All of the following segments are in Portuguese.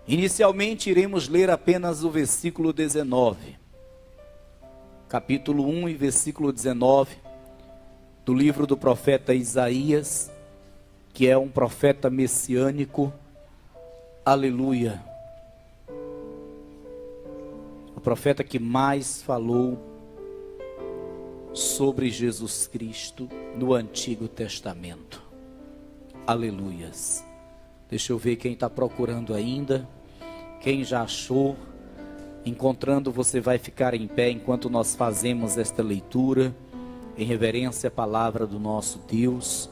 Inicialmente iremos ler apenas o versículo 19, capítulo 1 e versículo 19, do livro do profeta Isaías, que é um profeta messiânico, aleluia, o profeta que mais falou sobre Jesus Cristo no Antigo Testamento, aleluias. Deixa eu ver quem está procurando ainda, quem já achou. Encontrando, você vai ficar em pé enquanto nós fazemos esta leitura, em reverência à palavra do nosso Deus.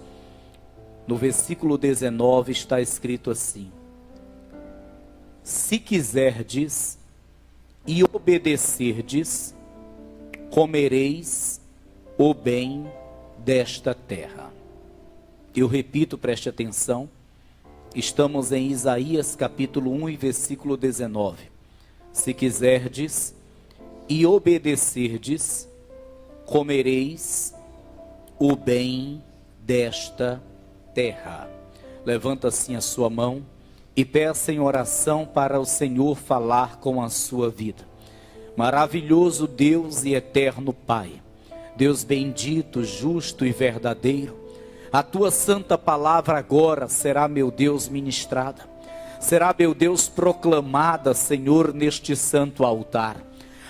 No versículo 19 está escrito assim: se quiserdes e obedecerdes, comereis o bem desta terra. Eu repito, preste atenção, estamos em Isaías capítulo 1 e versículo 19. Se quiserdes e obedecerdes, comereis o bem desta terra. Levanta assim a sua mão e peça em oração para o Senhor falar com a sua vida. Maravilhoso Deus e eterno Pai, Deus bendito, justo e verdadeiro, a tua santa palavra agora será, meu Deus, ministrada. Será, meu Deus, proclamada, Senhor, neste santo altar.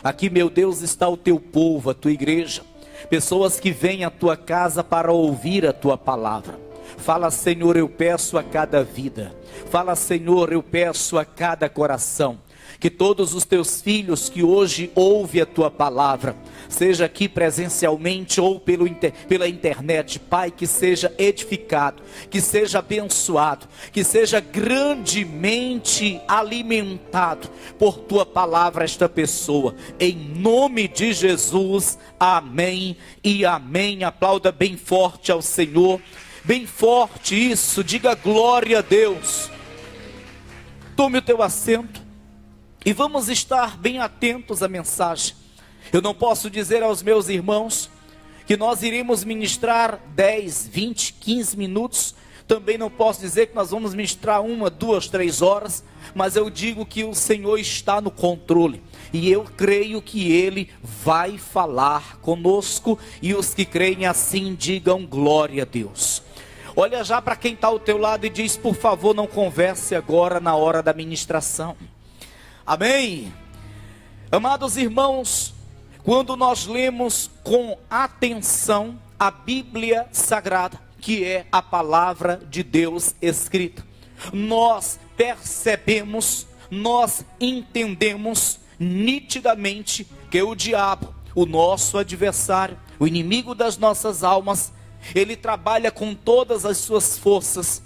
Aqui, meu Deus, está o teu povo, a tua igreja, pessoas que vêm à tua casa para ouvir a tua palavra. Fala, Senhor, eu peço a cada vida. Fala, Senhor, eu peço a cada coração. Que todos os teus filhos que hoje ouvem a tua palavra, seja aqui presencialmente ou pela internet, Pai, que seja edificado, que seja abençoado, que seja grandemente alimentado por tua palavra esta pessoa, em nome de Jesus, amém e amém. Aplauda bem forte ao Senhor, bem forte isso, diga glória a Deus. Tome o teu assento e vamos estar bem atentos à mensagem. Eu não posso dizer aos meus irmãos que nós iremos ministrar 10, 20, 15 minutos. Também não posso dizer que nós vamos ministrar 1, 2, 3 horas. Mas eu digo que o Senhor está no controle. E eu creio que Ele vai falar conosco. E os que creem assim digam glória a Deus. Olha já para quem está ao teu lado e diz: por favor, não converse agora na hora da ministração. Amém? Amados irmãos, quando nós lemos com atenção a Bíblia Sagrada, que é a palavra de Deus escrita, nós percebemos, nós entendemos nitidamente que o diabo, o nosso adversário, o inimigo das nossas almas, ele trabalha com todas as suas forças,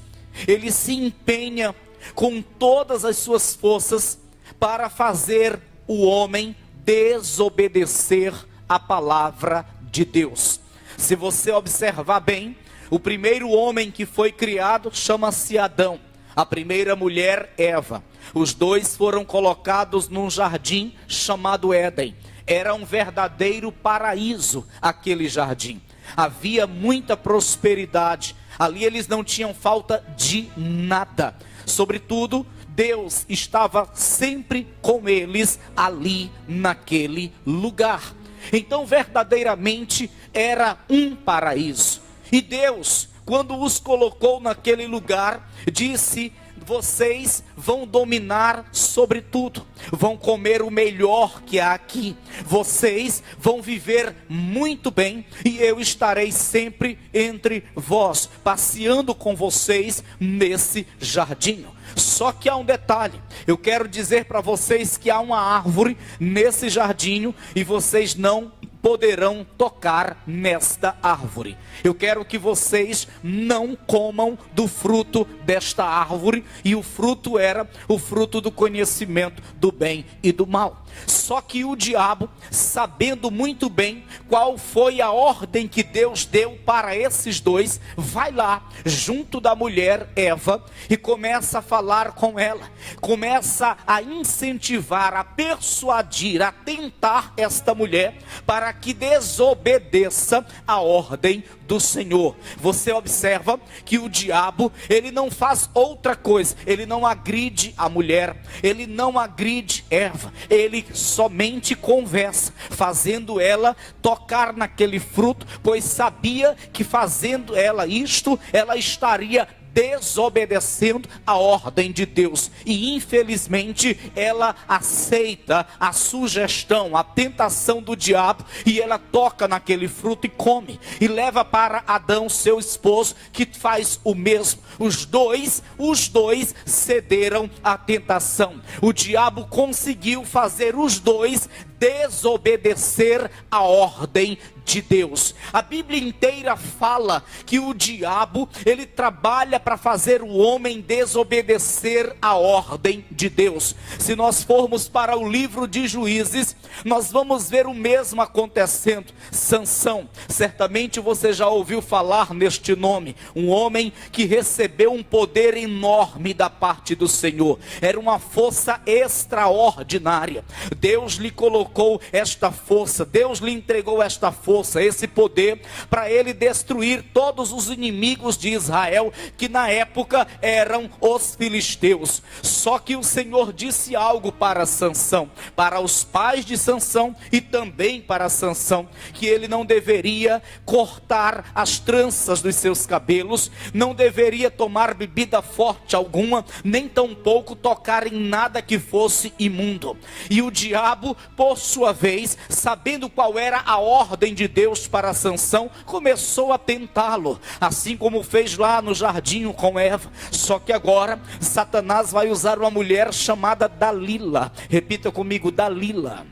ele se empenha com todas as suas forças para fazer o homem desobedecer a palavra de Deus. Se você observar bem, o primeiro homem que foi criado chama-se Adão, a primeira mulher Eva. Os dois foram colocados num jardim chamado Éden. Era um verdadeiro paraíso aquele jardim. Havia muita prosperidade. Ali eles não tinham falta de nada. Sobretudo, Deus estava sempre com eles ali naquele lugar. Então verdadeiramente era um paraíso. E Deus, quando os colocou naquele lugar, disse: vocês vão dominar sobre tudo, vão comer o melhor que há aqui, vocês vão viver muito bem, e eu estarei sempre entre vós, passeando com vocês nesse jardim. Só que há um detalhe, eu quero dizer para vocês que há uma árvore nesse jardim e vocês não poderão tocar nesta árvore. Eu quero que vocês não comam do fruto desta árvore, e o fruto era o fruto do conhecimento do bem e do mal. Só que o diabo, sabendo muito bem qual foi a ordem que Deus deu para esses dois, vai lá junto da mulher Eva e começa a falar com ela, começa a incentivar, a persuadir, a tentar esta mulher para que desobedeça a ordem do Senhor. Você observa que o diabo, ele não faz outra coisa, ele não agride a mulher, ele não agride Eva, ele somente conversa, fazendo ela tocar naquele fruto, pois sabia que fazendo ela isto, ela estaria desobedecendo a ordem de Deus, e infelizmente ela aceita a sugestão, a tentação do diabo, e ela toca naquele fruto e come, e leva para Adão, seu esposo, que faz o mesmo. Os dois cederam à tentação. O diabo conseguiu fazer os dois desobedecer a ordem de Deus. A Bíblia inteira fala que o diabo, ele trabalha para fazer o homem desobedecer a ordem de Deus. Se nós formos para o livro de Juízes, nós vamos ver o mesmo acontecendo. Sansão, certamente você já ouviu falar neste nome, um homem que recebeu um poder enorme da parte do Senhor, era uma força extraordinária. Deus lhe colocou esta força, Deus lhe entregou esta força, esse poder, para ele destruir todos os inimigos de Israel, que na época eram os filisteus. Só que o Senhor disse algo para Sansão, para os pais de Sansão e também para Sansão, que ele não deveria cortar as tranças dos seus cabelos, não deveria tomar bebida forte alguma, nem tampouco tocar em nada que fosse imundo. E o diabo, por sua vez, sabendo qual era a ordem de Deus para Sansão, começou a tentá-lo, assim como fez lá no jardim com Eva. Só que agora Satanás vai usar uma mulher chamada Dalila. Repita comigo, Dalila.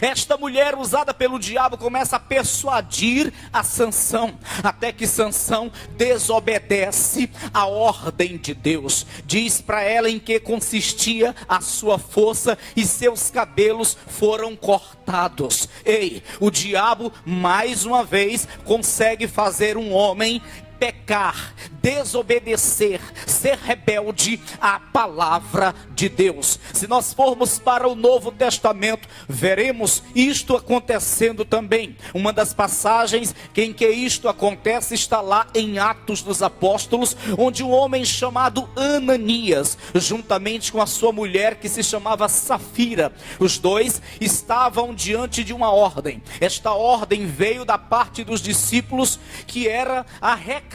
Esta mulher usada pelo diabo começa a persuadir a Sansão, até que Sansão desobedece a ordem de Deus. Diz para ela em que consistia a sua força, e seus cabelos foram cortados. Ei, o diabo mais uma vez consegue fazer um homem pecar, desobedecer, ser rebelde à palavra de Deus. Se nós formos para o Novo Testamento, veremos isto acontecendo também. Uma das passagens em que isto acontece está lá em Atos dos Apóstolos, onde um homem chamado Ananias, juntamente com a sua mulher que se chamava Safira, os dois estavam diante de uma ordem. Esta ordem veio da parte dos discípulos, que era arrecadar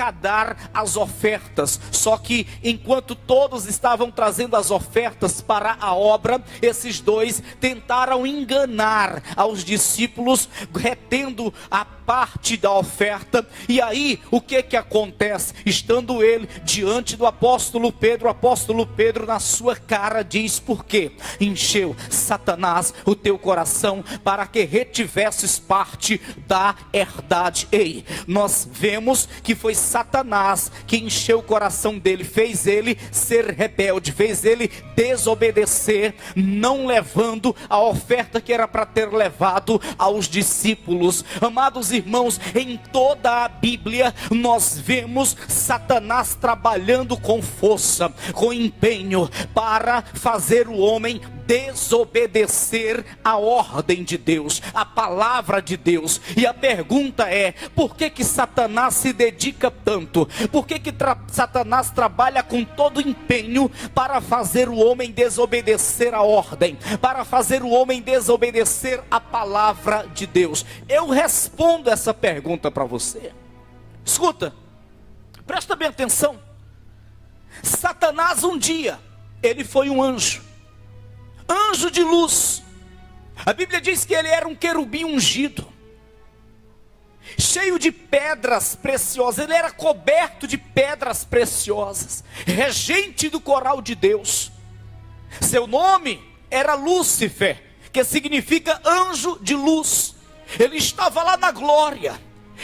as ofertas. Só que enquanto todos estavam trazendo as ofertas para a obra, esses dois tentaram enganar aos discípulos, retendo a parte da oferta. E aí o que acontece? Estando ele diante do apóstolo Pedro, o apóstolo Pedro na sua cara diz: por quê? Encheu Satanás o teu coração para que retivesses parte da herdade. Ei, nós vemos que foi Satanás que encheu o coração dele, fez ele ser rebelde, fez ele desobedecer, não levando a oferta que era para ter levado aos discípulos. Amados irmãos, em toda a Bíblia nós vemos Satanás trabalhando com força, com empenho, para fazer o homem desobedecer a ordem de Deus, a palavra de Deus. E a pergunta é: por que Satanás se dedica tanto? Por que Satanás trabalha com todo empenho para fazer o homem desobedecer a ordem, para fazer o homem desobedecer a palavra de Deus? Eu respondo essa pergunta para você. Escuta, presta bem atenção. Satanás um dia, ele foi um anjo de luz. A Bíblia diz que ele era um querubim ungido, cheio de pedras preciosas. Ele era coberto de pedras preciosas, regente do coral de Deus. Seu nome era Lúcifer, que significa anjo de luz. Ele estava lá na glória,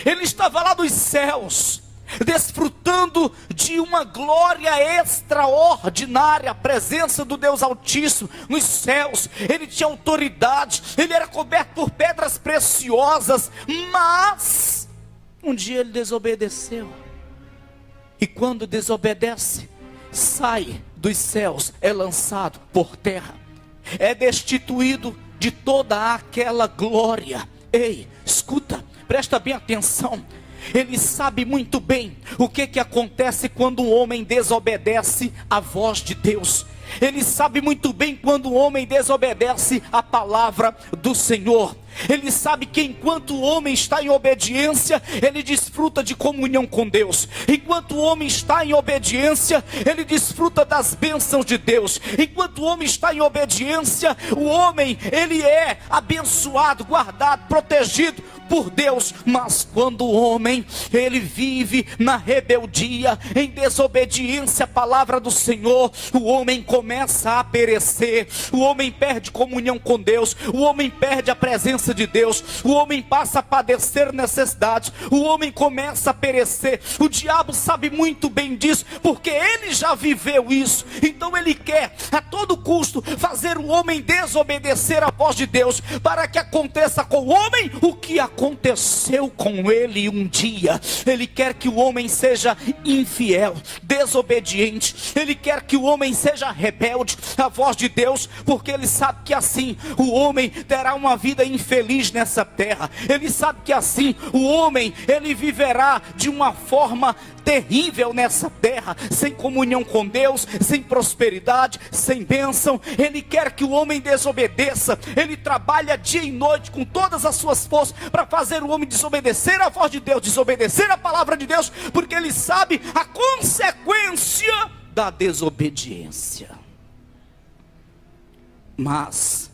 ele estava lá nos céus, desfrutando de uma glória extraordinária, a presença do Deus Altíssimo nos céus. Ele tinha autoridade, ele era coberto por pedras preciosas, mas um dia ele desobedeceu, e quando desobedece, sai dos céus, é lançado por terra, é destituído de toda aquela glória Ei, escuta, presta bem atenção. Ele sabe muito bem o que acontece quando um homem desobedece à voz de Deus. Ele sabe muito bem quando um homem desobedece à palavra do Senhor. Ele sabe que enquanto o homem está em obediência, ele desfruta de comunhão com Deus. Enquanto o homem está em obediência, ele desfruta das bênçãos de Deus. Enquanto o homem está em obediência, o homem, ele é abençoado, guardado, protegido por Deus. Mas quando o homem, ele vive na rebeldia, em desobediência à palavra do Senhor, o homem começa a perecer. O homem perde comunhão com Deus. O homem perde a presença de Deus. O homem passa a padecer necessidades. O homem começa a perecer. O diabo sabe muito bem disso, porque ele já viveu isso. Então ele quer a todo custo fazer o homem desobedecer à voz de Deus, para que aconteça com o homem o que aconteceu com ele um dia. Ele quer que o homem seja infiel, desobediente. Ele quer que o homem seja rebelde à voz de Deus, porque ele sabe que assim o homem terá uma vida infeliz nessa terra. Ele sabe que assim o homem, ele viverá de uma forma terrível nessa terra, sem comunhão com Deus, sem prosperidade, sem bênção. Ele quer que o homem desobedeça. Ele trabalha dia e noite com todas as suas forças para fazer o homem desobedecer a voz de Deus, desobedecer a palavra de Deus, porque ele sabe a consequência da desobediência. Mas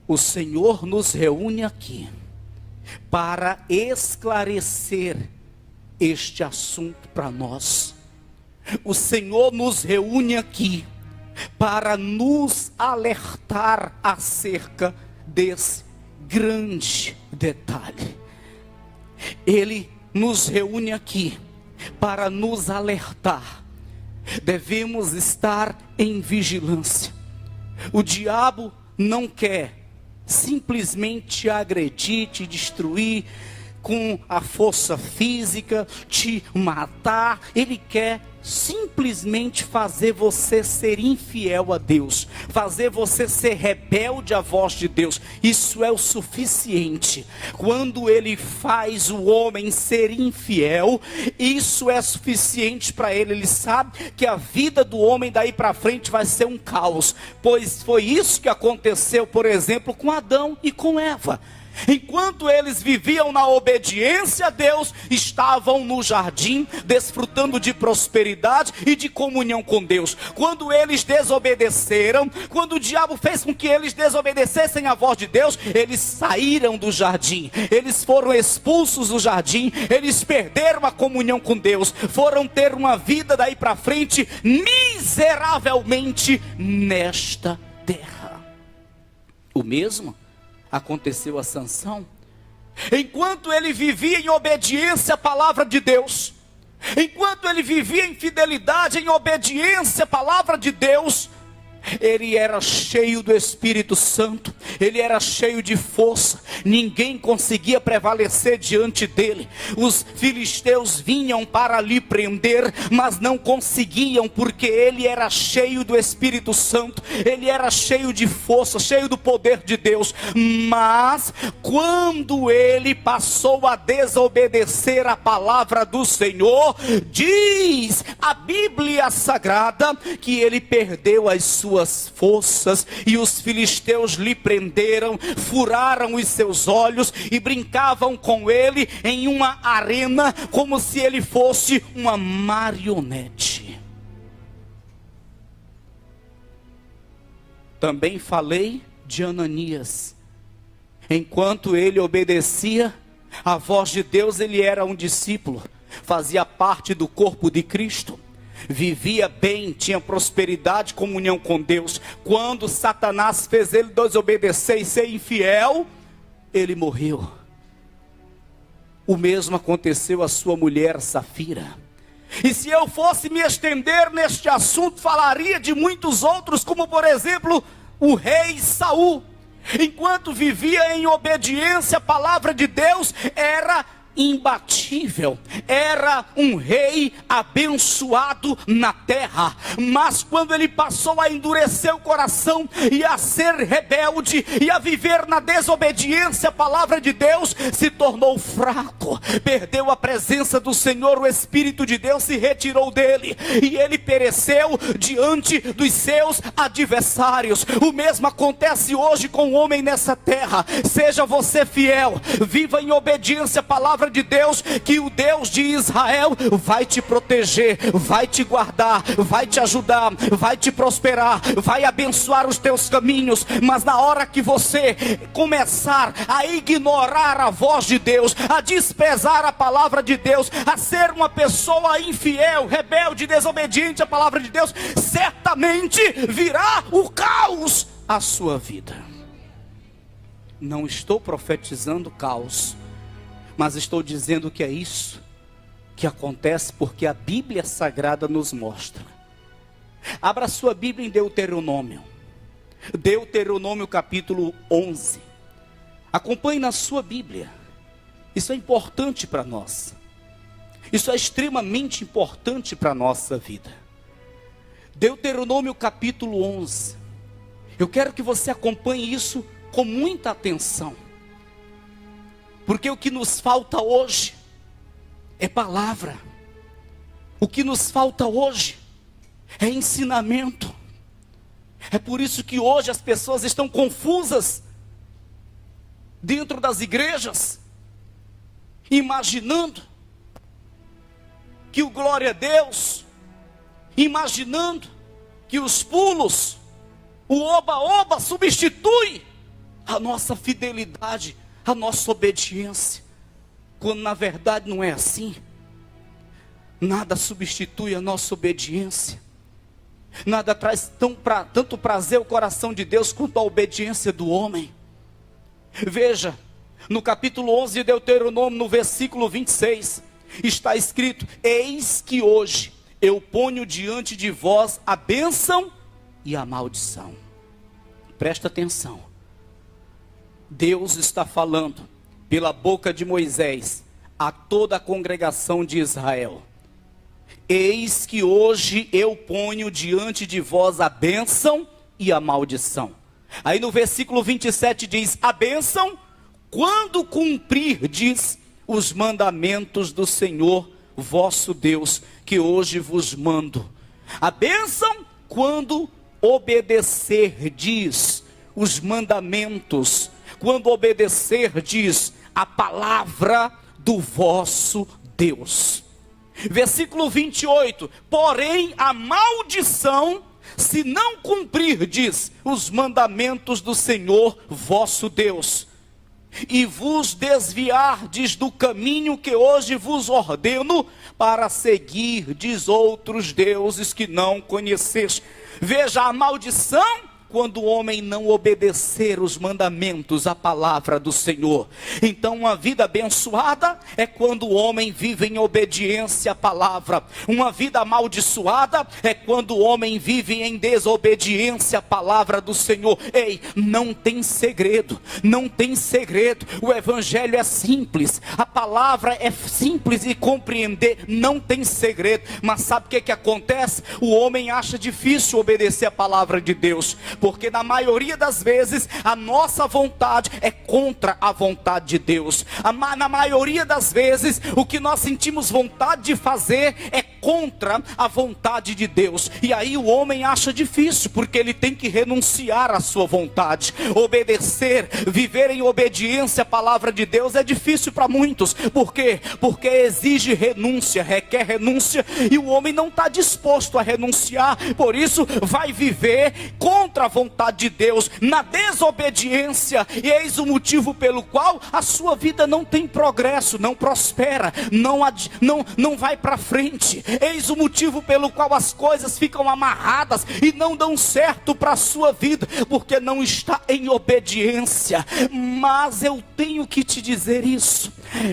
o Senhor nos reúne aqui para esclarecer este assunto para nós. O Senhor nos reúne aqui para nos alertar acerca desse grande detalhe. Ele nos reúne aqui para nos alertar. Devemos estar em vigilância. O diabo não quer simplesmente agredir, te destruir com a força física, te matar. Ele quer simplesmente fazer você ser infiel a Deus, fazer você ser rebelde à voz de Deus. Isso é o suficiente. Quando ele faz o homem ser infiel, isso é suficiente para ele. Ele sabe que a vida do homem daí para frente vai ser um caos, pois foi isso que aconteceu, por exemplo, com Adão e com Eva. Enquanto eles viviam na obediência a Deus, estavam no jardim, desfrutando de prosperidade e de comunhão com Deus. Quando eles desobedeceram, quando o diabo fez com que eles desobedecessem a voz de Deus, eles saíram do jardim, eles foram expulsos do jardim, eles perderam a comunhão com Deus, foram ter uma vida daí para frente miseravelmente nesta terra. O mesmo aconteceu a Sansão. Enquanto ele vivia em obediência à palavra de Deus, enquanto ele vivia em fidelidade, em obediência à palavra de Deus, ele era cheio do Espírito Santo, ele era cheio de força, ninguém conseguia prevalecer diante dele. Os filisteus vinham para lhe prender, mas não conseguiam, porque ele era cheio do Espírito Santo, ele era cheio de força, cheio do poder de Deus. Mas quando ele passou a desobedecer a palavra do Senhor, diz a Bíblia Sagrada que ele perdeu as suas forças, e os filisteus lhe prenderam, furaram os seus olhos e brincavam com ele em uma arena, como se ele fosse uma marionete. Também falei de Ananias. Enquanto ele obedecia à voz de Deus, ele era um discípulo, fazia parte do corpo de Cristo, vivia bem, tinha prosperidade, comunhão com Deus. Quando Satanás fez ele desobedecer e ser infiel, ele morreu. O mesmo aconteceu à sua mulher Safira. E se eu fosse me estender neste assunto, falaria de muitos outros, como por exemplo o rei Saul. Enquanto vivia em obediência à palavra de Deus, era imbatível, era um rei abençoado na terra, mas quando ele passou a endurecer o coração e a ser rebelde e a viver na desobediência à palavra de Deus, se tornou fraco, perdeu a presença do Senhor, o Espírito de Deus se retirou dele e ele pereceu diante dos seus adversários. O mesmo acontece hoje com o homem nessa terra. Seja você fiel, viva em obediência à palavra de Deus, que o Deus de Israel vai te proteger, vai te guardar, vai te ajudar, vai te prosperar, vai abençoar os teus caminhos. Mas na hora que você começar a ignorar a voz de Deus, a desprezar a palavra de Deus, a ser uma pessoa infiel, rebelde, desobediente à palavra de Deus, certamente virá o caos à sua vida. Não estou profetizando caos, mas estou dizendo que é isso que acontece porque a Bíblia Sagrada nos mostra. Abra sua Bíblia em Deuteronômio. Deuteronômio capítulo 11. Acompanhe na sua Bíblia. Isso é importante para nós. Isso é extremamente importante para a nossa vida. Deuteronômio capítulo 11. Eu quero que você acompanhe isso com muita atenção. Porque o que nos falta hoje é palavra. O que nos falta hoje é ensinamento. É por isso que hoje as pessoas estão confusas dentro das igrejas, imaginando que o glória a Deus, imaginando que os pulos, o oba-oba substitui a nossa fidelidade, a nossa obediência, quando na verdade não é assim. Nada substitui a nossa obediência, nada traz tanto prazer ao coração de Deus quanto a obediência do homem. Veja, no capítulo 11 de Deuteronômio, no versículo 26, está escrito: eis que hoje eu ponho diante de vós a bênção e a maldição. Presta atenção. Deus está falando pela boca de Moisés a toda a congregação de Israel: eis que hoje eu ponho diante de vós a bênção e a maldição. Aí no versículo 27 diz: a bênção, quando cumprirdes os mandamentos do Senhor vosso Deus, que hoje vos mando. A bênção, quando obedecerdes os mandamentos, quando obedecerdes a palavra do vosso Deus. Versículo 28, porém a maldição, se não cumprirdes os mandamentos do Senhor vosso Deus, e vos desviardes do caminho que hoje vos ordeno, para seguirdes outros deuses que não conheceste. Veja, a maldição, quando o homem não obedecer os mandamentos, a palavra do Senhor. Então uma vida abençoada é quando o homem vive em obediência à palavra. Uma vida amaldiçoada é quando o homem vive em desobediência à palavra do Senhor. Ei, não tem segredo, não tem segredo. O evangelho é simples, a palavra é simples de compreender, não tem segredo. Mas sabe o que acontece? O homem acha difícil obedecer a palavra de Deus, porque na maioria das vezes a nossa vontade é contra a vontade de Deus. Na maioria das vezes o que nós sentimos vontade de fazer é contra a vontade de Deus. E aí o homem acha difícil, porque ele tem que renunciar à sua vontade. Obedecer, viver em obediência à palavra de Deus é difícil para muitos. Por quê? Porque exige renúncia, requer renúncia, e o homem não está disposto a renunciar. Por isso vai viver contra a vontade de Deus, na desobediência. E eis o motivo pelo qual a sua vida não tem progresso, não prospera, não vai para frente. Eis o motivo pelo qual as coisas ficam amarradas e não dão certo para a sua vida, porque não está em obediência. Mas eu tenho que te dizer isso: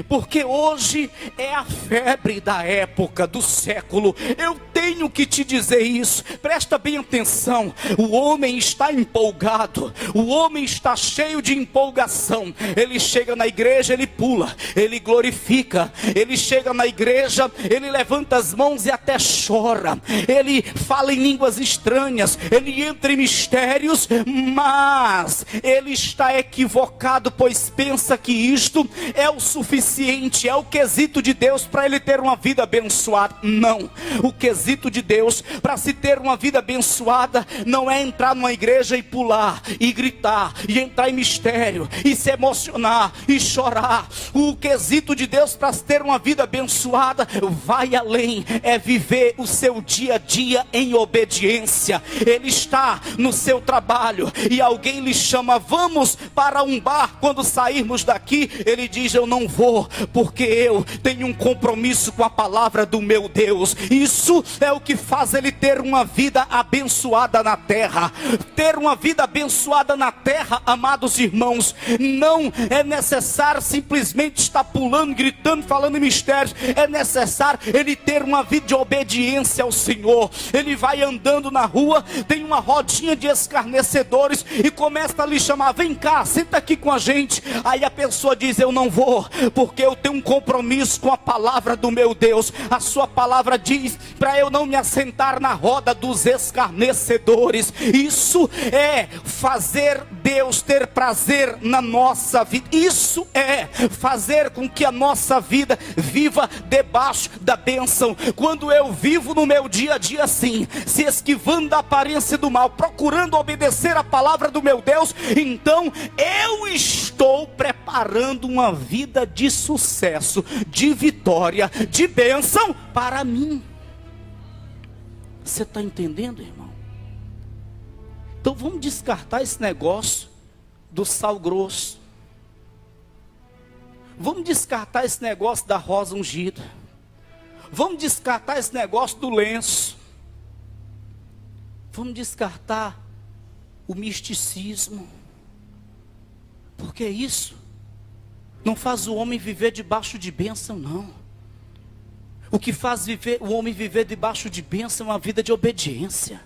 porque hoje é a febre da época, do século. Eu tenho que te dizer isso, presta bem atenção. O homem está empolgado, o homem está cheio de empolgação. Ele chega na igreja, ele pula, ele glorifica, ele chega na igreja, ele levanta as mãos e até chora, ele fala em línguas estranhas, ele entra em mistérios, mas ele está equivocado, pois pensa que isto é o suficiente, é o quesito de Deus para ele ter uma vida abençoada. Não, o quesito de Deus para se ter uma vida abençoada não é entrar numa igreja e pular, e gritar, e entrar em mistério, e se emocionar, e chorar. O quesito de Deus para se ter uma vida abençoada vai além, é viver o seu dia a dia em obediência. Ele está no seu trabalho e alguém lhe chama, vamos para um bar, quando sairmos daqui, ele diz, eu não vou, porque eu tenho um compromisso com a palavra do meu Deus. Isso é o que faz ele ter uma vida abençoada na terra. Ter uma vida abençoada na terra, amados irmãos, não é necessário simplesmente estar pulando, gritando, falando em mistérios. É necessário ele ter uma vida de obediência ao Senhor. Ele vai andando na rua, tem uma rodinha de escarnecedores e começa a lhe chamar, vem cá, senta aqui com a gente. Aí a pessoa diz, eu não vou, porque eu tenho um compromisso com a palavra do meu Deus. A sua palavra diz para eu não me assentar na roda dos escarnecedores. Isso é fazer Deus ter prazer na nossa vida. Isso é fazer com que a nossa vida viva debaixo da bênção. Quando eu vivo no meu dia a dia assim, se esquivando da aparência do mal, procurando obedecer a palavra do meu Deus, então eu estou preparando uma vida de sucesso, de vitória, de bênção para mim. Você está entendendo, irmão? Então vamos descartar esse negócio do sal grosso. Vamos descartar esse negócio da rosa ungida. Vamos descartar esse negócio do lenço. Vamos descartar o misticismo. Porque isso não faz o homem viver debaixo de bênção, não. O que faz o homem viver debaixo de bênção é uma vida de obediência.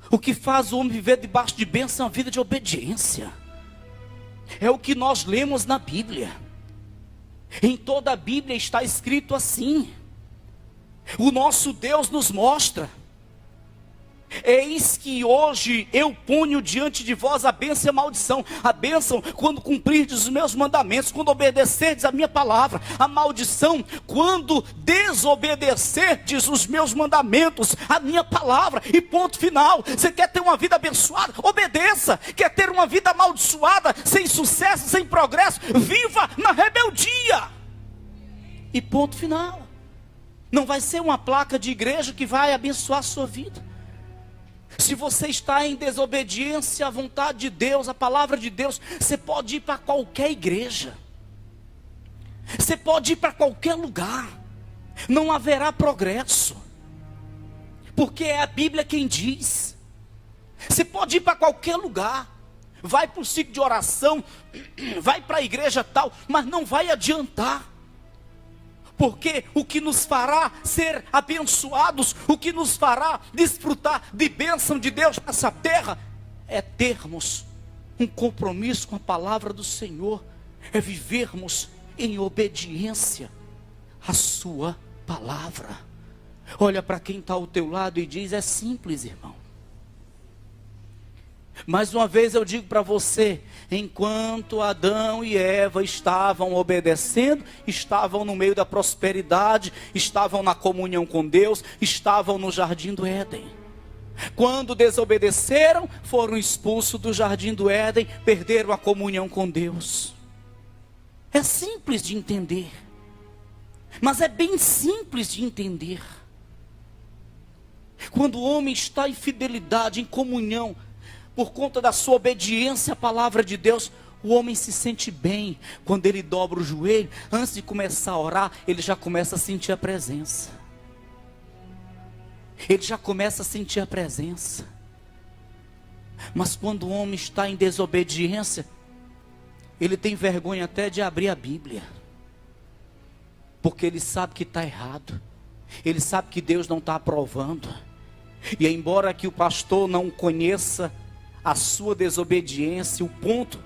O que faz o homem viver debaixo de bênção é uma vida de obediência. É o que nós lemos na Bíblia. Em toda a Bíblia está escrito assim. O nosso Deus nos mostra. Eis que hoje eu ponho diante de vós a bênção e a maldição. A bênção quando cumprirdes os meus mandamentos, quando obedecerdes a minha palavra. A maldição quando desobedecerdes os meus mandamentos, a minha palavra. E ponto final. Você quer ter uma vida abençoada? Obedeça. Quer ter uma vida amaldiçoada, sem sucesso, sem progresso? Viva na rebeldia. E ponto final. Não vai ser uma placa de igreja que vai abençoar a sua vida. Se você está em desobediência à vontade de Deus, à palavra de Deus, você pode ir para qualquer igreja. Você pode ir para qualquer lugar. Não haverá progresso. Porque é a Bíblia quem diz. Você pode ir para qualquer lugar. Vai para o ciclo de oração, vai para a igreja tal, mas não vai adiantar. Porque o que nos fará ser abençoados, o que nos fará desfrutar de bênção de Deus nessa terra, é termos um compromisso com a palavra do Senhor, é vivermos em obediência à sua palavra. Olha para quem está ao teu lado e diz, é simples, irmão. Mais uma vez eu digo para você, enquanto Adão e Eva estavam obedecendo, estavam no meio da prosperidade, estavam na comunhão com Deus, estavam no jardim do Éden. Quando desobedeceram, foram expulsos do jardim do Éden, perderam a comunhão com Deus. É simples de entender, mas é bem simples de entender. Quando o homem está em fidelidade, em comunhão, por conta da sua obediência à palavra de Deus, o homem se sente bem. Quando ele dobra o joelho, antes de começar a orar, ele já começa a sentir a presença. Ele já começa a sentir a presença. Mas quando o homem está em desobediência, ele tem vergonha até de abrir a Bíblia. porque ele sabe que está errado. Ele sabe que Deus não está aprovando. E embora que o pastor não conheça a sua desobediência, o ponto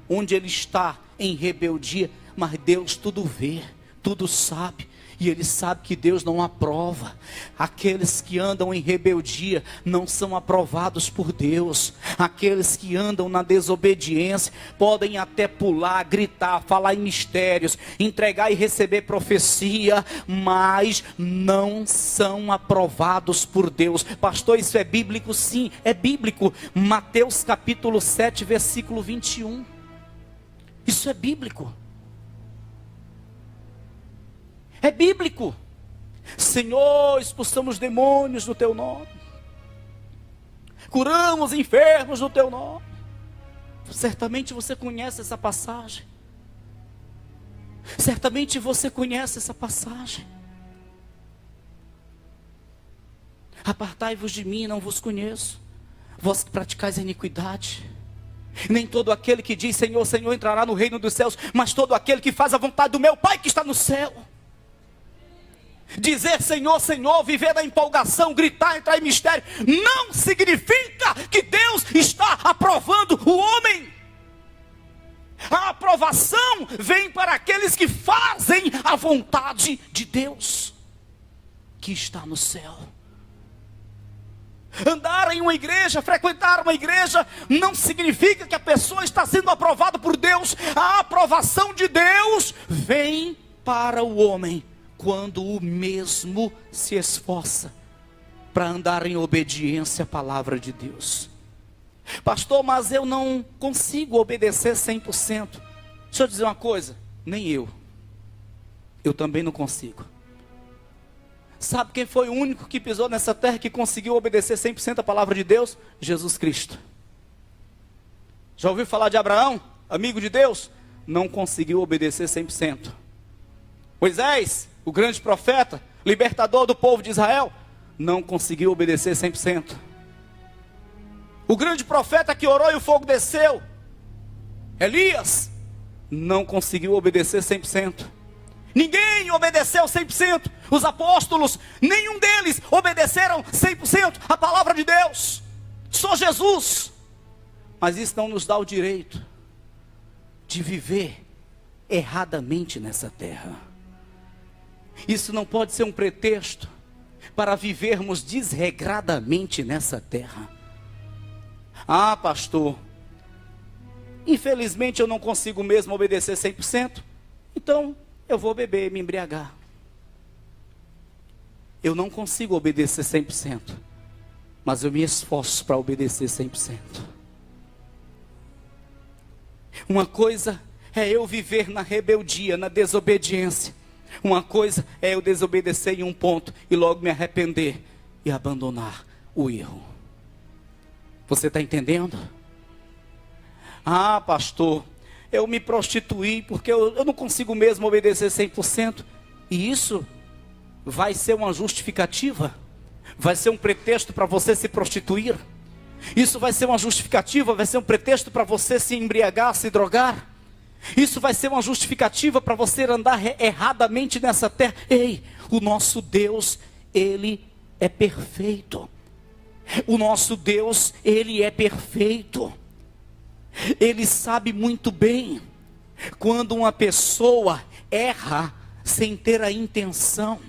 onde ele está em rebeldia, mas Deus tudo vê, tudo sabe. E ele sabe que Deus não aprova. Aqueles que andam em rebeldia não são aprovados por Deus. Aqueles que andam na desobediência podem até pular, gritar, falar em mistérios, entregar e receber profecia, mas não são aprovados por Deus. Pastor, isso é bíblico? Sim, é bíblico. Mateus capítulo 7, versículo 21. Isso é bíblico. É bíblico. Senhor, expulsamos demônios no teu nome, curamos enfermos no teu nome. Certamente você conhece essa passagem. Certamente você conhece essa passagem. Apartai-vos de mim, não vos conheço, vós que praticais a iniquidade. Nem todo aquele que diz Senhor, Senhor entrará no reino dos céus, mas todo aquele que faz a vontade do meu Pai que está no céu. Dizer Senhor, Senhor, viver na empolgação, gritar, entrar em mistério, não significa que Deus está aprovando o homem. A aprovação vem para aqueles que fazem a vontade de Deus, que está no céu. Andar em uma igreja, frequentar uma igreja, não significa que a pessoa está sendo aprovada por Deus. A aprovação de Deus vem para o homem quando o mesmo se esforça para andar em obediência à palavra de Deus. Pastor, mas eu não consigo obedecer 100%. Deixa eu dizer uma coisa, nem eu também não consigo. Sabe quem foi o único que pisou nessa terra que conseguiu obedecer 100% à palavra de Deus? Jesus Cristo. Já ouviu falar de Abraão, amigo de Deus? Não conseguiu obedecer 100%. Moisés, o grande profeta, libertador do povo de Israel, não conseguiu obedecer 100%. O grande profeta que orou e o fogo desceu, Elias, não conseguiu obedecer 100%. Ninguém obedeceu 100%. Os apóstolos, nenhum deles obedeceram 100% à palavra de Deus. Só Jesus. Mas isso não nos dá o direito de viver erradamente nessa terra. Isso não pode ser um pretexto para vivermos desregradamente nessa terra. Ah, pastor, infelizmente eu não consigo mesmo obedecer 100%, então eu vou beber e me embriagar. Eu não consigo obedecer 100%, mas eu me esforço para obedecer 100%. Uma coisa é eu viver na rebeldia, na desobediência. Uma coisa é eu desobedecer em um ponto e logo me arrepender e abandonar o erro. Você está entendendo? Ah, pastor, eu me prostituí porque eu não consigo mesmo obedecer 100%. E isso vai ser uma justificativa? Vai ser um pretexto para você se prostituir? Isso vai ser uma justificativa? Vai ser um pretexto para você se embriagar, se drogar? Isso vai ser uma justificativa para você andar erradamente nessa terra? Ei, o nosso Deus, Ele é perfeito. O nosso Deus, Ele é perfeito. Ele sabe muito bem quando uma pessoa erra sem ter a intenção.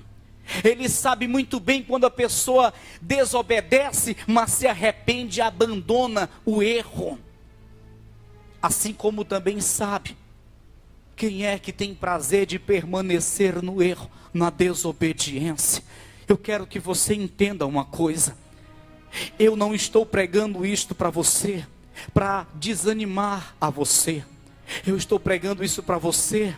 Ele sabe muito bem quando a pessoa desobedece, mas se arrepende e abandona o erro. Assim como também sabe quem é que tem prazer de permanecer no erro, na desobediência. Eu quero que você entenda uma coisa. Eu não estou pregando isto para você, para desanimar a você. Eu estou pregando isso para você,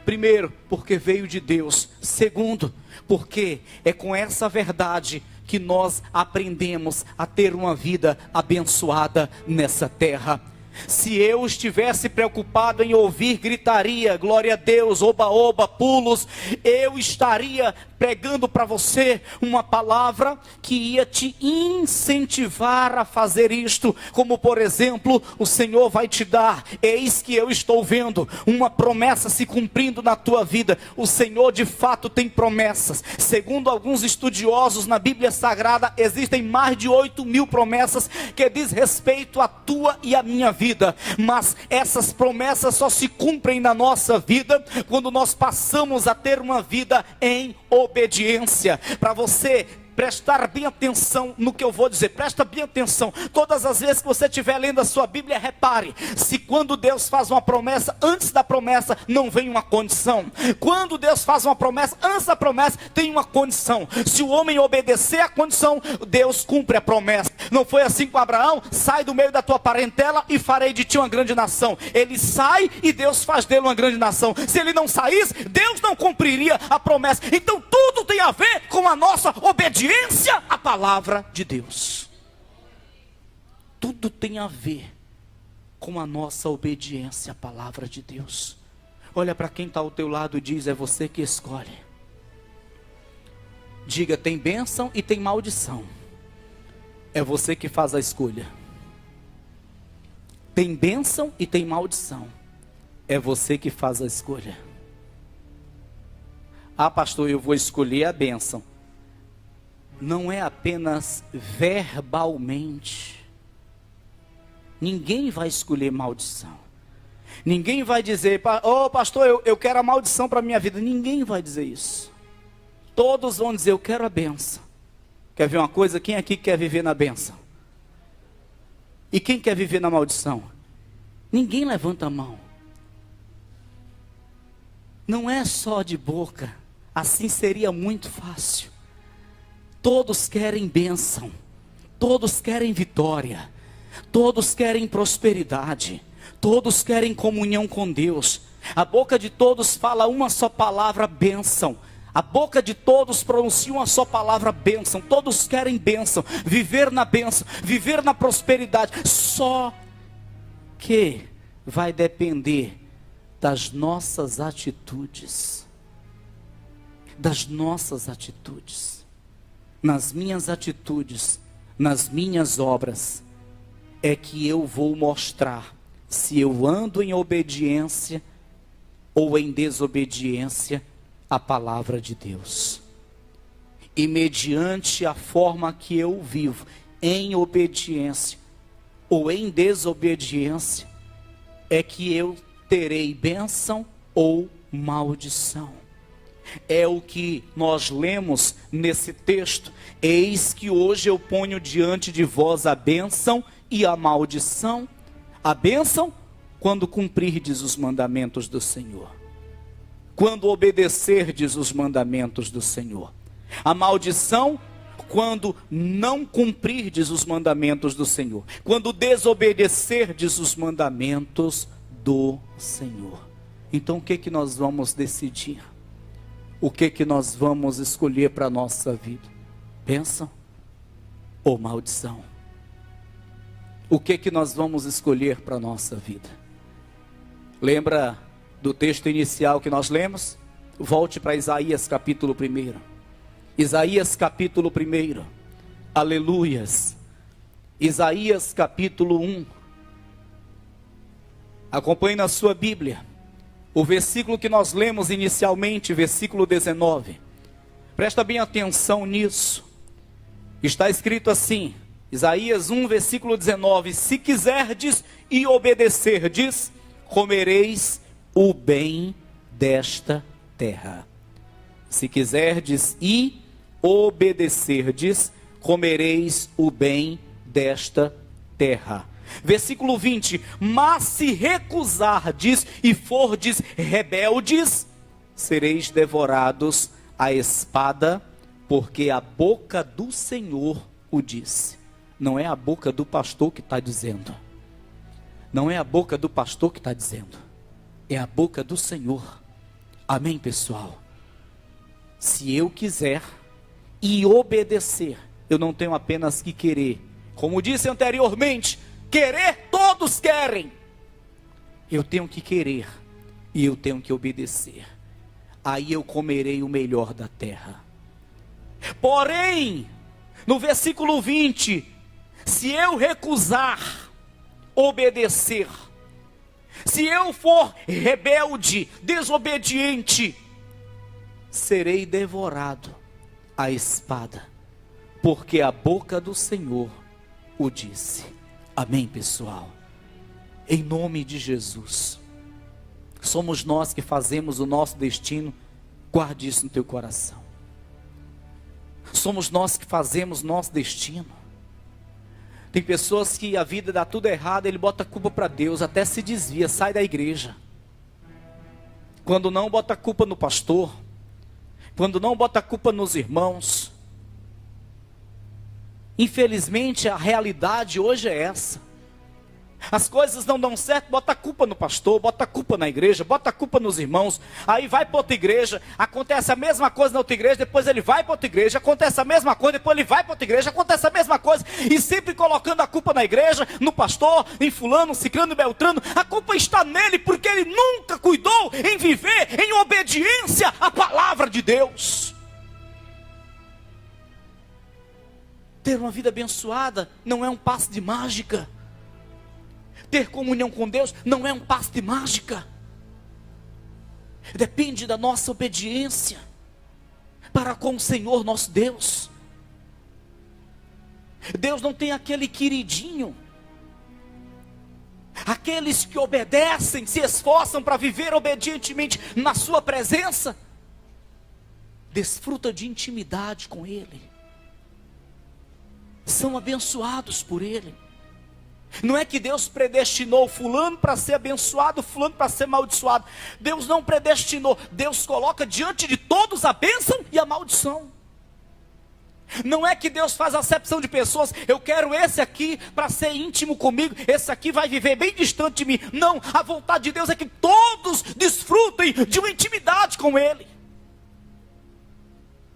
primeiro, porque veio de Deus. Segundo, porque é com essa verdade que nós aprendemos a ter uma vida abençoada nessa terra. Se eu estivesse preocupado em ouvir gritaria, glória a Deus, oba, oba, pulos, eu estaria pregando para você uma palavra que ia te incentivar a fazer isto. Como por exemplo, o Senhor vai te dar, eis que eu estou vendo uma promessa se cumprindo na tua vida. O Senhor de fato tem promessas. Segundo alguns estudiosos na Bíblia Sagrada, existem mais de 8.000 promessas que diz respeito à tua e à minha vida. Mas essas promessas só se cumprem na nossa vida quando nós passamos a ter uma vida em obediência. Para você prestar bem atenção no que eu vou dizer, presta bem atenção, todas as vezes que você estiver lendo a sua Bíblia, repare, se quando Deus faz uma promessa, antes da promessa não vem uma condição. Quando Deus faz uma promessa, antes da promessa tem uma condição. Se o homem obedecer à condição, Deus cumpre a promessa. Não foi assim com Abraão? Sai do meio da tua parentela e farei de ti uma grande nação. Ele sai e Deus faz dele uma grande nação. Se ele não saísse, Deus não cumpriria a promessa. Então tudo tem a ver com a nossa obediência à palavra de Deus. Tudo tem a ver com a nossa obediência à palavra de Deus. Olha para quem está ao teu lado e diz: é você que escolhe. Diga: tem bênção e tem maldição. É você que faz a escolha. Tem bênção e tem maldição. É você que faz a escolha. Ah, pastor, eu vou escolher a bênção. Não é apenas verbalmente. Ninguém vai escolher maldição. Ninguém vai dizer: oh pastor, eu quero a maldição para a minha vida. Ninguém vai dizer isso. Todos vão dizer: eu quero a bênção. Quer ver uma coisa? Quem aqui quer viver na bênção? E quem quer viver na maldição? Ninguém levanta a mão. Não é só de boca. Assim seria muito fácil. Todos querem bênção, todos querem vitória, todos querem prosperidade, todos querem comunhão com Deus. A boca de todos fala uma só palavra: bênção. A boca de todos pronuncia uma só palavra: bênção. Todos querem bênção, viver na bênção, viver na prosperidade. Só que vai depender das nossas atitudes. Das nossas atitudes. Nas minhas atitudes, nas minhas obras, é que eu vou mostrar se eu ando em obediência ou em desobediência à palavra de Deus. E mediante a forma que eu vivo, em obediência ou em desobediência, é que eu terei bênção ou maldição. É o que nós lemos nesse texto: eis que hoje eu ponho diante de vós a bênção e a maldição. A bênção, quando cumprirdes os mandamentos do Senhor, quando obedecerdes os mandamentos do Senhor. A maldição, quando não cumprirdes os mandamentos do Senhor, quando desobedecerdes os mandamentos do Senhor. Então o que nós vamos decidir? O que nós vamos escolher para a nossa vida? Bênção ou maldição? O que nós vamos escolher para a nossa vida? Lembra do texto inicial que nós lemos? Volte para Isaías capítulo 1. Isaías capítulo 1. Aleluias. Isaías capítulo 1. Acompanhe na sua Bíblia. O versículo que nós lemos inicialmente, versículo 19. Presta bem atenção nisso. Está escrito assim, Isaías 1, versículo 19. Se quiserdes e obedecerdes, comereis o bem desta terra. Se quiserdes e obedecerdes, comereis o bem desta terra. Versículo 20, mas se recusardes e fordes rebeldes, sereis devorados à espada, porque a boca do Senhor o disse. Não é a boca do pastor que está dizendo. Não é a boca do pastor que está dizendo. É a boca do Senhor. Amém, pessoal? Se eu quiser e obedecer, eu não tenho apenas que querer. Como disse anteriormente, Querer, todos querem. Eu tenho que querer e eu tenho que obedecer. Aí eu comerei o melhor da terra. Porém, no versículo 20, se eu recusar obedecer, se eu for rebelde, desobediente, serei devorado à espada, porque a boca do Senhor o disse. Amém, pessoal? Em nome de Jesus. Somos nós que fazemos o nosso destino. Guarde isso no teu coração. Somos nós que fazemos nosso destino. Tem pessoas que a vida dá tudo errado, ele bota a culpa para Deus, até se desvia, sai da igreja. Quando não, bota a culpa no pastor. Quando não, bota a culpa nos irmãos. Infelizmente, a realidade hoje é essa. As coisas não dão certo, bota a culpa no pastor, bota a culpa na igreja, bota a culpa nos irmãos. Aí vai para outra igreja, acontece a mesma coisa na outra igreja, depois ele vai para outra igreja, acontece a mesma coisa, depois ele vai para outra igreja, acontece a mesma coisa. E sempre colocando a culpa na igreja, no pastor, em fulano, ciclano e beltrano. A culpa está nele, porque ele nunca cuidou em viver em obediência à palavra de Deus. Ter uma vida abençoada não é um passe de mágica. Ter comunhão com Deus não é um passe de mágica. Depende da nossa obediência para com o Senhor nosso Deus. Deus não tem aquele queridinho. Aqueles que obedecem, se esforçam para viver obedientemente na sua presença, desfruta de intimidade com Ele. São abençoados por Ele. Não é que Deus predestinou fulano para ser abençoado, fulano para ser amaldiçoado. Deus não predestinou. Deus coloca diante de todos a bênção e a maldição. Não é que Deus faz acepção de pessoas. Eu quero esse aqui para ser íntimo comigo, esse aqui vai viver bem distante de mim. Não, a vontade de Deus é que todos desfrutem de uma intimidade com Ele.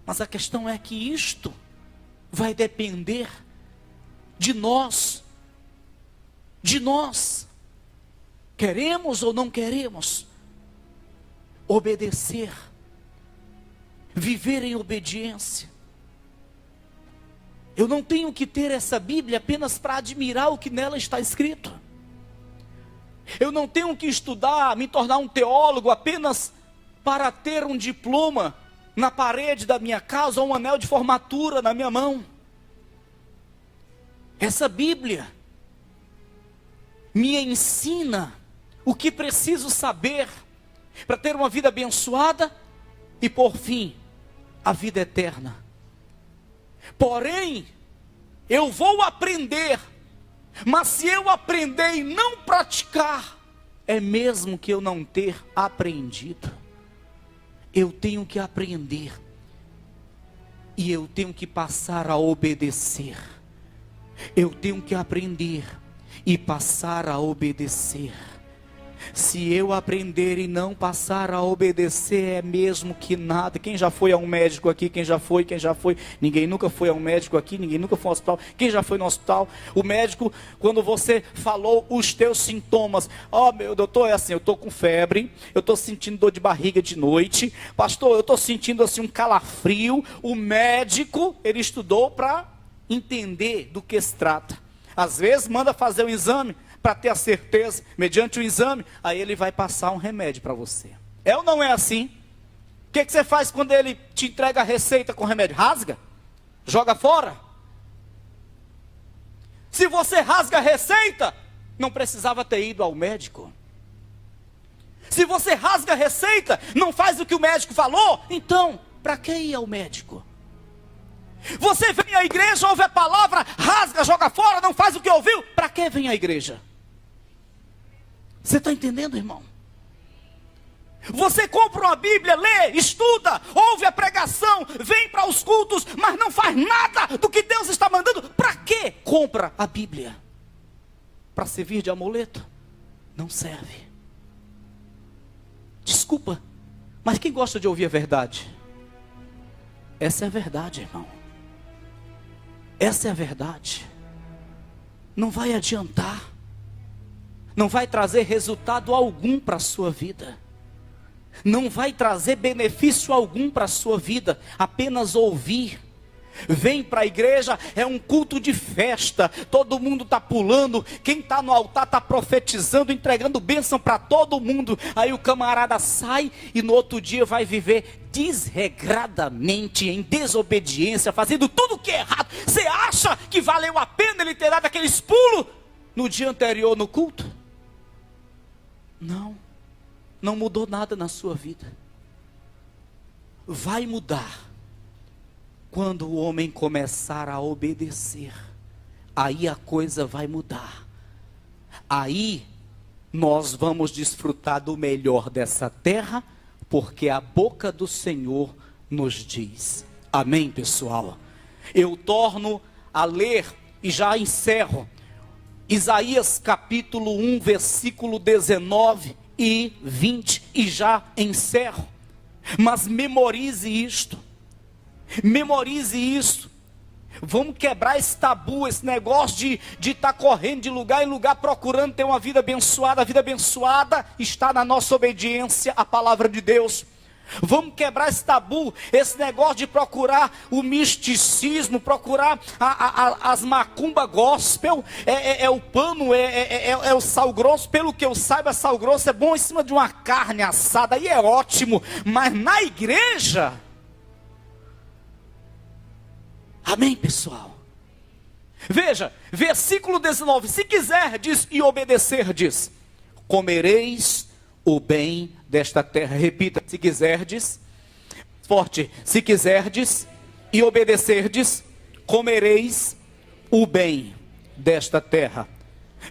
Mas a questão é que isto vai depender de nós. De nós. Queremos ou não queremos obedecer, viver em obediência. Eu não tenho que ter essa Bíblia apenas para admirar o que nela está escrito. Eu não tenho que estudar, me tornar um teólogo apenas para ter um diploma na parede da minha casa ou um anel de formatura na minha mão. Essa Bíblia me ensina o que preciso saber para ter uma vida abençoada e, por fim, a vida eterna. Porém, eu vou aprender, mas se eu aprender e não praticar, é mesmo que eu não ter aprendido. Eu tenho que aprender e eu tenho que passar a obedecer. Eu tenho que aprender e passar a obedecer. Se eu aprender e não passar a obedecer, é mesmo que nada. Quem já foi a um médico aqui? Quem já foi? Ninguém nunca foi a um médico aqui, ninguém nunca foi ao hospital. Quem já foi no hospital? O médico, quando você falou os teus sintomas, meu doutor, é assim, eu estou com febre, eu estou sentindo dor de barriga de noite, pastor, eu estou sentindo assim um calafrio. O médico, ele estudou para entender do que se trata. Às vezes manda fazer um exame para ter a certeza, mediante o exame, aí ele vai passar um remédio para você. É ou não é assim? O que você faz quando ele te entrega a receita com remédio? Rasga? Joga fora? Se você rasga a receita, não precisava ter ido ao médico. Se você rasga a receita, não faz o que o médico falou, então, para que ir ao médico? Você vem à igreja, ouve a palavra, rasga, joga fora, não faz o que ouviu, para que vem à igreja? Você está entendendo, irmão? Você compra uma Bíblia, lê, estuda, ouve a pregação, vem para os cultos, mas não faz nada do que Deus está mandando. Para que compra a Bíblia? Para servir de amuleto? Não serve. Desculpa, mas quem gosta de ouvir a verdade? Essa é a verdade, irmão. Essa é a verdade. Não vai adiantar. não vai trazer resultado algum para a sua vida. Não vai trazer benefício algum para a sua vida, apenas ouvir. Vem para a igreja, é um culto de festa, todo mundo está pulando, quem está no altar está profetizando, entregando bênção para todo mundo. Aí o camarada sai e no outro dia vai viver desregradamente, em desobediência, fazendo tudo que é errado. Você acha que valeu a pena ele ter dado aqueles pulos no dia anterior no culto? Não mudou nada na sua vida. Vai mudar quando o homem começar a obedecer. Aí a coisa vai mudar. Aí nós vamos desfrutar do melhor dessa terra, porque a boca do Senhor nos diz. Amém, pessoal? Eu torno a ler e já encerro. Isaías capítulo 1, versículo 19 e 20, e já encerro. Mas memorize isto. Memorize isso. Vamos quebrar esse tabu, esse negócio de estar correndo de lugar em lugar procurando ter uma vida abençoada. A vida abençoada está na nossa obediência à palavra de Deus. Vamos quebrar esse tabu, esse negócio de procurar o misticismo, procurar as macumba gospel, é o pano, é o sal grosso. Pelo que eu saiba, sal grosso é bom em cima de uma carne assada, aí é ótimo, mas na igreja... Amém, pessoal? Veja, versículo 19, se quiserdes e obedecerdes, comereis o bem desta terra. Repita, se quiserdes, forte, se quiserdes e obedecerdes, comereis o bem desta terra.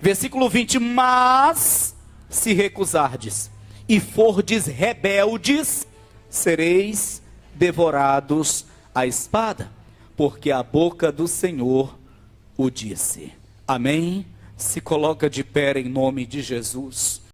Versículo 20, mas se recusardes e fordes rebeldes, sereis devorados à espada, porque a boca do Senhor o disse. Amém? Se coloca de pé em nome de Jesus.